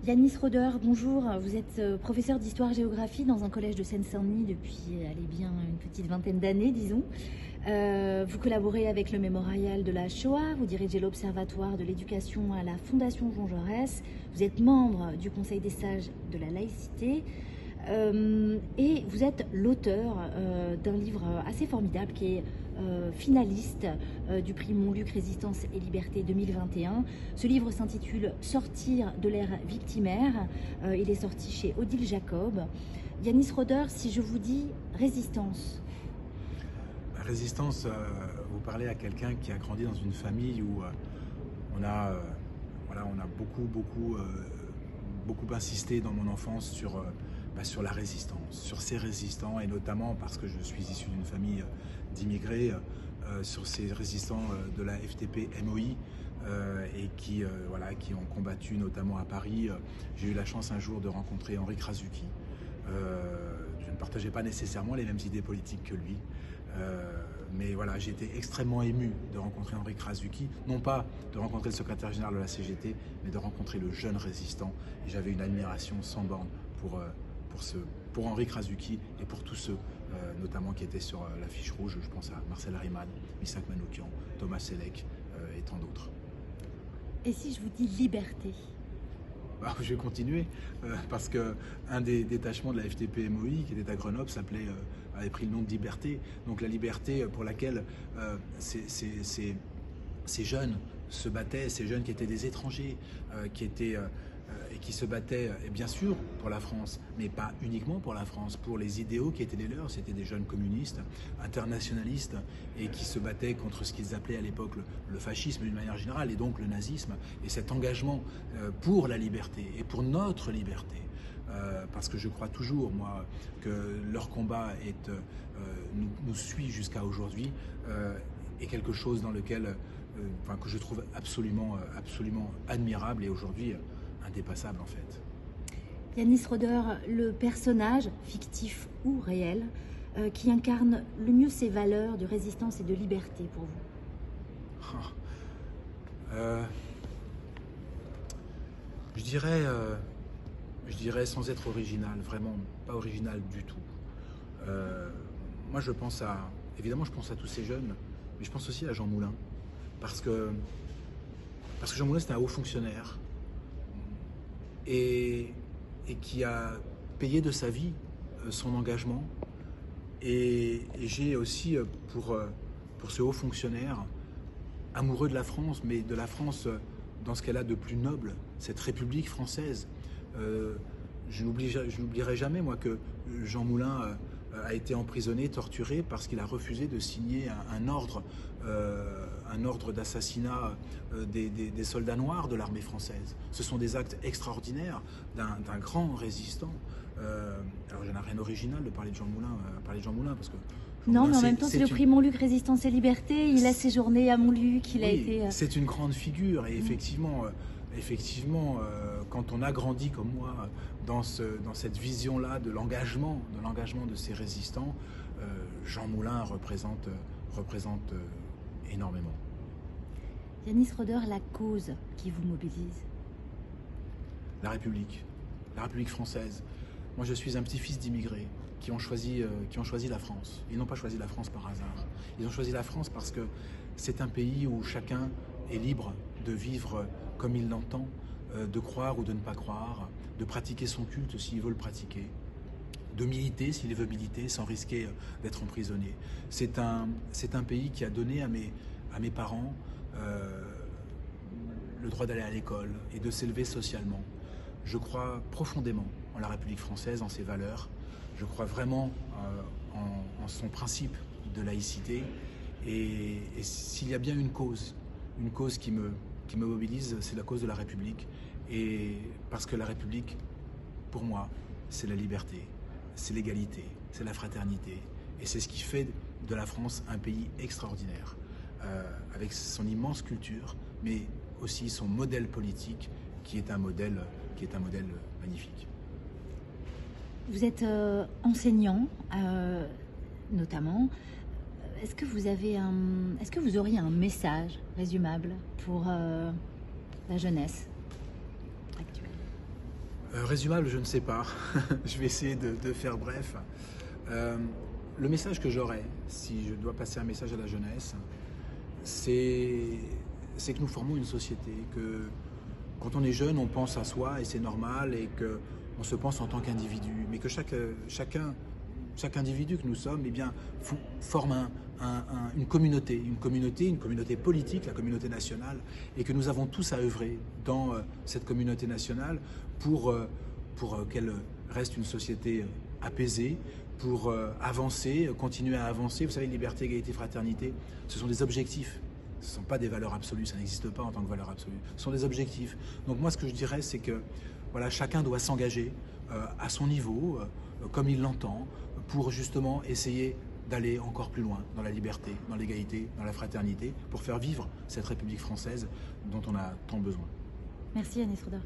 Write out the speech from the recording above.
Yanis Roder, bonjour. Vous êtes professeur d'histoire-géographie dans un collège de Seine-Saint-Denis depuis, allez bien, une petite vingtaine d'années, disons. Vous collaborez avec le Mémorial de la Shoah, vous dirigez l'Observatoire de l'éducation à la Fondation Jean Jaurès, vous êtes membre du Conseil des sages de la laïcité et vous êtes l'auteur d'un livre assez formidable qui est finaliste du prix Montluc Résistance et Liberté 2021. Ce livre s'intitule Sortir de l'ère victimaire. Il est sorti chez Odile Jacob. Yanis Roder, si je vous dis résistance. Résistance, vous parlez à quelqu'un qui a grandi dans une famille où on a beaucoup insisté dans mon enfance sur la résistance, sur ces résistants, et notamment parce que je suis issu d'une famille d'immigrés, sur ces résistants de la FTP-MOI et qui ont combattu notamment à Paris. J'ai eu la chance un jour de rencontrer Henri Krasuki. Je ne partageais pas nécessairement les mêmes idées politiques que lui. Mais voilà, j'ai été extrêmement ému de rencontrer Henri Krasuki, non pas de rencontrer le secrétaire général de la CGT, mais de rencontrer le jeune résistant. Et j'avais une admiration sans borne pour Henri Krasuki et pour tous ceux, notamment qui étaient sur l'affiche rouge. Je pense à Marcel Harriman, Missak Manoukian, Thomas Selleck et tant d'autres. Et si je vous dis liberté? Je vais continuer, parce qu'un des détachements de la FTP-MOI qui était à Grenoble avait pris le nom de Liberté. Donc la liberté pour laquelle ces jeunes se battaient, ces jeunes qui étaient des étrangers, et qui se battaient bien sûr pour la France, mais pas uniquement pour la France, pour les idéaux qui étaient les leurs. C'était des jeunes communistes, internationalistes, et qui se battaient contre ce qu'ils appelaient à l'époque le fascisme d'une manière générale, et donc le nazisme, et cet engagement pour la liberté et pour notre liberté. Parce que je crois toujours, moi, que leur combat nous suit jusqu'à aujourd'hui, est quelque chose dans lequel, que je trouve absolument admirable et aujourd'hui indépassable en fait. Yanis Roder, le personnage, fictif ou réel, qui incarne le mieux ces valeurs de résistance et de liberté pour vous? Je dirais sans être original, vraiment pas original du tout. Moi évidemment je pense à tous ces jeunes, mais je pense aussi à Jean Moulin, parce que Jean Moulin c'était un haut fonctionnaire et qui a payé de sa vie son engagement, et j'ai aussi pour ce haut fonctionnaire, amoureux de la France, mais de la France dans ce qu'elle a de plus noble, cette République française. Je n'oublierai jamais, moi, que Jean Moulin a été emprisonné, torturé, parce qu'il a refusé de signer un ordre d'assassinat des soldats noirs de l'armée française. Ce sont des actes extraordinaires d'un grand résistant. Alors, je n'ai rien d'original de parler de Jean Moulin, parce que non, mais en même temps, c'est le prix Montluc Résistance et Liberté. Il a séjourné à Montluc, c'est une grande figure, et effectivement, quand on a grandi comme moi dans cette vision-là de l'engagement de ces résistants, Jean Moulin représente énormément. Yanis Roder, la cause qui vous mobilise? La République française. Moi, je suis un petit-fils d'immigrés qui ont choisi la France. Ils n'ont pas choisi la France par hasard. Ils ont choisi la France parce que c'est un pays où chacun est libre de vivre comme il l'entend, de croire ou de ne pas croire, de pratiquer son culte s'il veut le pratiquer, de militer s'il veut militer sans risquer d'être emprisonné. C'est un pays qui a donné à mes parents le droit d'aller à l'école et de s'élever socialement. Je crois profondément en la République française, en ses valeurs. Je crois vraiment en son principe de laïcité. Et s'il y a bien une cause qui me mobilise, c'est la cause de la République. Et parce que la République, pour moi, c'est la liberté, c'est l'égalité, c'est la fraternité. Et c'est ce qui fait de la France un pays extraordinaire, avec son immense culture, mais aussi son modèle politique, qui est un modèle magnifique. Vous êtes enseignant, notamment. Est-ce que vous auriez un message résumable pour la jeunesse actuelle? Résumable, je ne sais pas. Je vais essayer de faire bref. Le message que j'aurais, si je dois passer un message à la jeunesse, c'est que nous formons une société, que quand on est jeune, on pense à soi et c'est normal, et qu'on se pense en tant qu'individu, mais que chaque individu que nous sommes, eh bien, forme une communauté politique, la communauté nationale, et que nous avons tous à œuvrer dans cette communauté nationale pour qu'elle reste une société apaisée, pour avancer, continuer à avancer. Vous savez, liberté, égalité, fraternité, ce sont des objectifs. Ce ne sont pas des valeurs absolues, ça n'existe pas en tant que valeur absolue. Ce sont des objectifs. Donc moi, ce que je dirais, c'est que voilà, chacun doit s'engager à son niveau, comme il l'entend, pour justement essayer d'aller encore plus loin dans la liberté, dans l'égalité, dans la fraternité, pour faire vivre cette République française dont on a tant besoin. Merci Agnès Rodin.